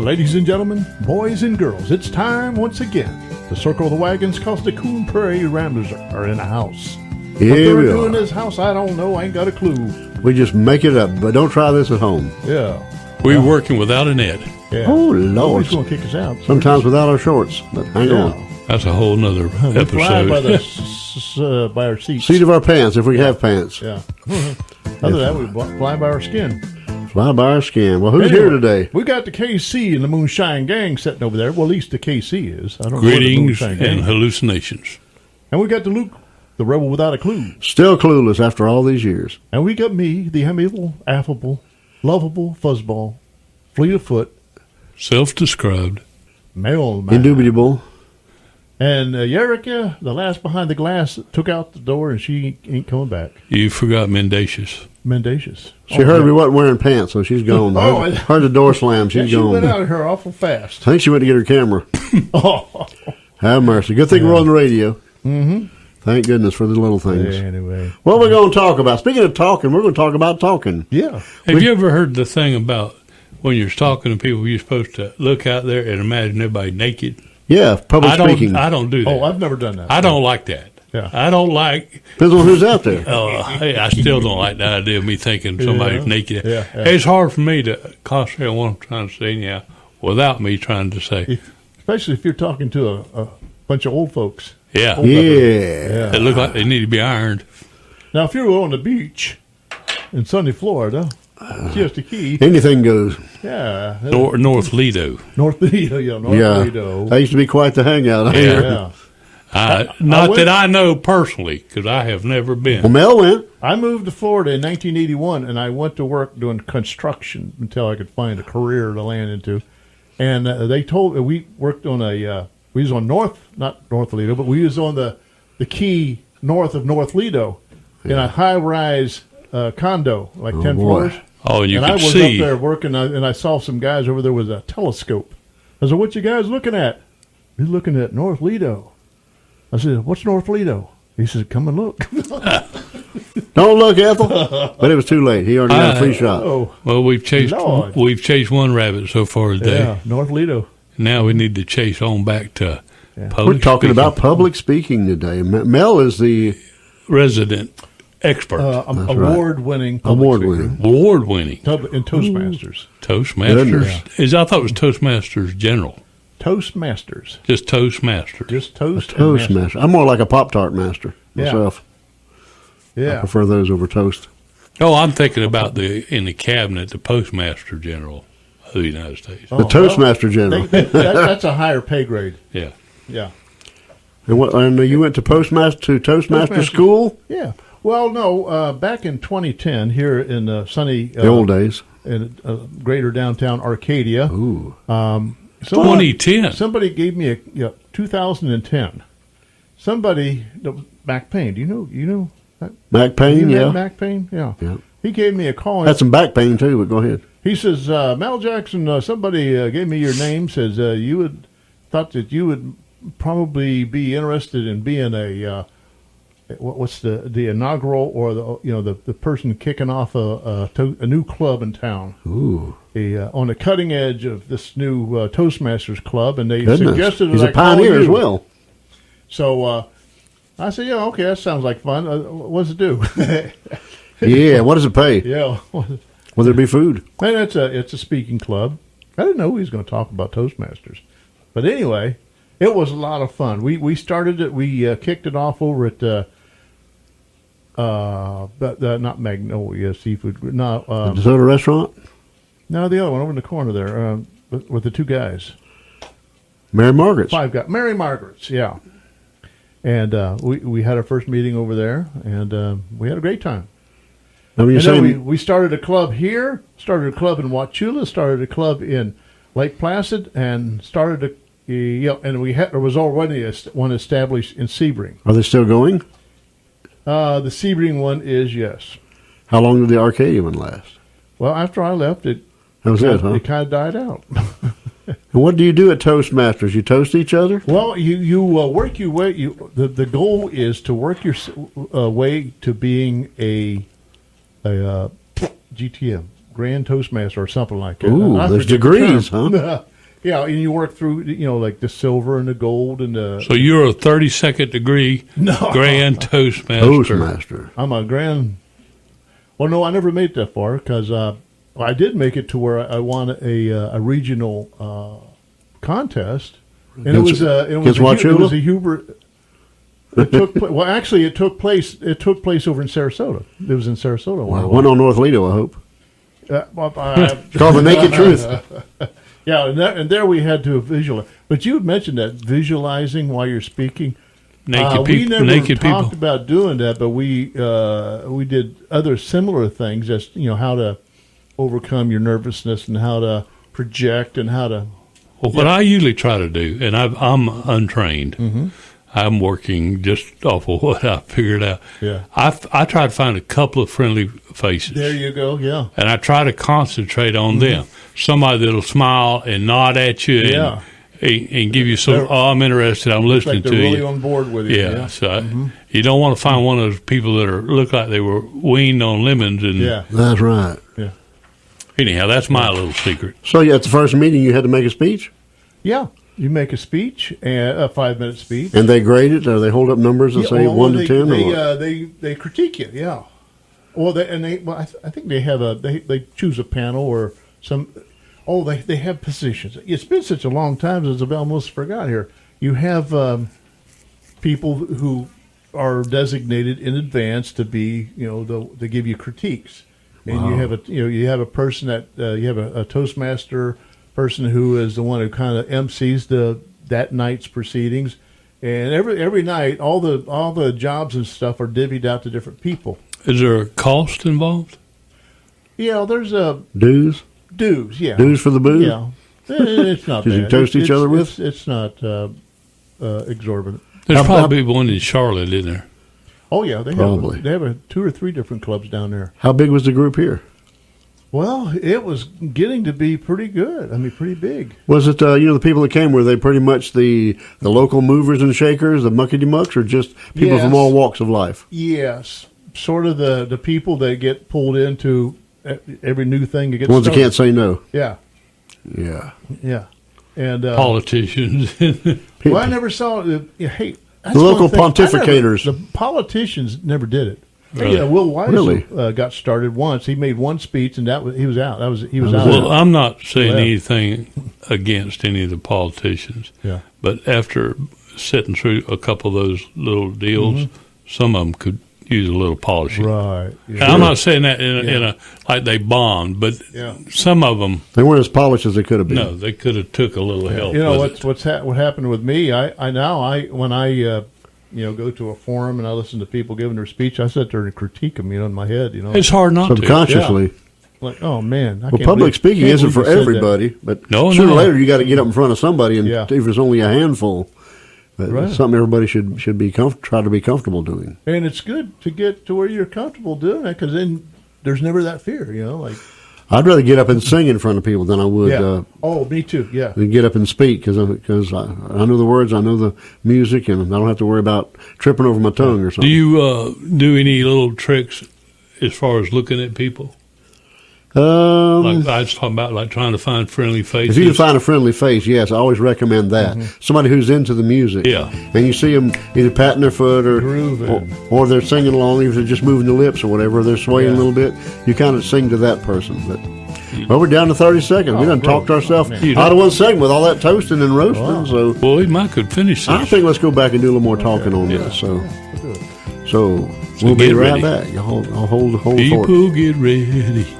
Ladies and gentlemen, boys and girls, it's time once again to circle the wagons because the Coon Prairie Ramblers are in the house. Here what they're we doing in are. this house, I don't know. I ain't got a clue. We just make it up, but don't try this at home. Yeah. We're working without a net. Yeah. Oh, Lord. Nobody's going to kick us out. Sometimes without our shorts, but hang on. That's a whole nother We fly by, episode. by our seats. Seat of our pants, if we have pants. Yeah. Other than that, we fly by our skin. Fly by our skin. Well, who's here today? We got the KC and the Moonshine Gang sitting over there. Well, at least the KC is. I don't Greetings know what the Moonshine and Gang is. hallucinations. And we got the Luke, the rebel without a clue. Still clueless after all these years. And we got me, the amiable, affable, lovable fuzzball, fleet of foot, Self-described. mailman. Indubitable. And Yerika, the last behind the glass, took out the door and she ain't coming back. You forgot mendacious. Mendacious. She heard we wasn't wearing pants, so she's gone. Heard the door slam, she's She gone. went out of here awful fast. I think she went to get her camera. Oh. Have mercy. Good thing we're on the radio. Mm-hmm. Thank goodness for the little things. Anyway. What are we going to talk about? Speaking of talking, we're going to talk about talking. Yeah. Have you ever heard the thing about when you're talking to people, you're supposed to look out there and imagine everybody naked? Yeah, public speaking. I don't do that. Oh, I've never done that. I don't like that. Yeah. I don't like. Depends on who's out there. I still don't like the idea of me thinking somebody's naked. Yeah. It's hard for me to concentrate on what I'm trying to say now without me trying to say. Especially if you're talking to a bunch of old folks. Yeah. Old Yeah. They look like they need to be ironed. Now, if you're on the beach in sunny Florida, just a key. Anything goes. Yeah. North Lido. North Lido. Yeah. North Yeah. Lido. That used to be quite the hangout. Yeah. Yeah. Not went- that I know personally, because I have never Well, been. Mel went. I moved to Florida in 1981, and I went to work doing construction until I could find a career to land into. And they told we worked on we was on not North Lido, but we was on the key north of North Lido in a high-rise condo, like 10 boy. floors. Oh, and you And I could was see. up there working, and I saw some guys over there with a telescope. I said, "What you guys looking at?" He's looking at North Lido. I said, "What's North Lido?" He said, "Come and look." Don't look, Ethel. But it was too late. He already got a free shot. Oh, Well, we've chased Lord. one rabbit so far today. yeah, North Lido. Now we need to chase on back to public We're talking speaking. about public speaking today. Mel is the resident expert, right. Award-winning. award-winning. award-winning In Toastmasters. Toastmasters. I thought it was Toastmasters General. Toastmasters. Just Toastmasters. Just toast. and Toastmaster. I'm more like a Pop-Tart master myself. I Yeah. prefer those over toast. Oh, I'm thinking about in the cabinet, the Postmaster General of the United States. The Toastmaster General. That's a higher pay grade. Yeah. Yeah. And you went to Toastmaster Toastmaster. school? Yeah. Well, no. Back in 2010, here in sunny The old days. in greater downtown Arcadia. Ooh. 2010. Somebody gave me a 2010. Somebody back pain. Do you know? Back pain, You yeah. have back pain? Yeah. Yeah. He gave me a call. Had some back pain, too, but go ahead. He says, Mel Jackson, somebody gave me your name, says thought that you would probably be interested in being what's the inaugural or the person kicking off a new club in town. Ooh. On the cutting edge of this new Toastmasters club, and they Goodness. suggested He's that a I call pioneer you. as well. So I said, yeah, okay, that sounds like fun. What does it do? Yeah, what does it pay? Yeah. Will there be food? And it's a speaking club. I didn't know he was going to talk about Toastmasters, but anyway, it was a lot of fun. We started it. We kicked it off over at not Magnolia Seafood. No, The soda restaurant? no, the other one over in the corner there with the two guys. Mary Margaret's. Five guys. Mary Margaret's. Yeah. And we had our first meeting over there, and we had a great time. I mean, And you're then saying we started a club here, started a club in Wauchula, started a club in Lake Placid, and started and there was already one established in Sebring. are they still going? The Sebring one is, yes. How long did the Arcadia one last? Well, after I left, it That was it, huh? it kind of died out. And what do you do at Toastmasters? You toast each other? Well, you work your way. The goal is to work your way to being a GTM. Grand Toastmaster or something like that. Ooh, I there's forget the degrees, term. huh? Yeah, and you work through, like the silver and the gold and the. So you're a 32nd degree Grand Toastmaster. Toastmaster. I'm a grand. Well, no, I never made it that far because I did make it to where I won a regional contest, and it was a Hubert. It took place. It took place over in Sarasota. It was in Sarasota. One on North Lido, I hope. It's called The Naked Truth. Yeah, and there we had to visualize. But you had mentioned that visualizing while you're speaking. We never talked about doing that, but we did other similar things. Just how to overcome your nervousness and how to project and how to. Well, what I usually try to do, and I'm untrained. Mm-hmm. I'm working just off of what I figured out. Yeah. I try to find a couple of friendly faces. There you go. Yeah. And I try to concentrate on them. Somebody that'll smile and nod at you and give you some, I'm interested, I'm listening to you. They're really on board with you. Yeah. So you don't want to find one of those people that look like they were weaned on lemons. And That's right. Yeah. Anyhow, that's my little secret. So at the first meeting, you had to make a speech? Yeah. You make a speech, a 5-minute speech. And they grade it, or they hold up numbers and say 1 to 10? They critique it, yeah. Well, I think they have they choose a panel or some. Oh, they have positions. It's been such a long time since I've almost forgot here. You have people who are designated in advance to be, they give you critiques, and you have a person that you have a Toastmaster person who is the one who kind of MCs that night's proceedings, and every night all the jobs and stuff are divvied out to different people. Is there a cost involved? Yeah, there's a dues. Yeah, dues for the booze. Yeah, it's not. Did you toast each other with? It's not exorbitant. There's probably one in Charlotte, isn't there? Oh yeah, they have 2 or 3 different clubs down there. How big was the group here? Well, it was getting to be pretty good. I mean, pretty big. Was it, the people that came, were they pretty much the local movers and shakers, the muckety-mucks, or just people from all walks of life? Yes. Sort of the people that get pulled into every new thing that gets ones that can't say no. Yeah. Yeah. Yeah. And politicians. Well, I never saw it. Hey, the local pontificators. The politicians never did it. Really? Yeah, Will Wise got started once. He made one speech, and he was out. He was out. Well, I'm not saying anything against any of the politicians. Yeah. But after sitting through a couple of those little deals, some of them could use a little polishing. Right. Yeah. And I'm not saying that in a like they bombed, but some of them they weren't as polished as they could have been. No, they could have took a little help. What happened with me? When I go to a forum and I listen to people giving their speech, I sit there and critique them, in my head, It's hard not subconsciously. To. Like, oh man, public speaking isn't for everybody, but sooner or later you got to get up in front of somebody, and if it's only a handful, it's something everybody should try to be comfortable doing. And it's good to get to where you're comfortable doing it, because then there's never that fear, I'd rather get up and sing in front of people than I would. Me too. Yeah. Get up and speak because I know the words, I know the music, and I don't have to worry about tripping over my tongue or something. Do you do any little tricks as far as looking at people? Like I was talking about, like trying to find friendly faces. If you can find a friendly face, yes, I always recommend that. Somebody who's into the music. Yeah. And you see them either patting their foot or they're singing along, even if they're just moving the lips or whatever, or they're swaying a little bit, you kind of sing to that person. But we're down to 30 seconds. We done talked ourselves out of one segment with all that toasting and roasting. So, well, we might could finish this. I think let's go back and do a little more talking on this. So we'll be right back. I'll hold the People get ready.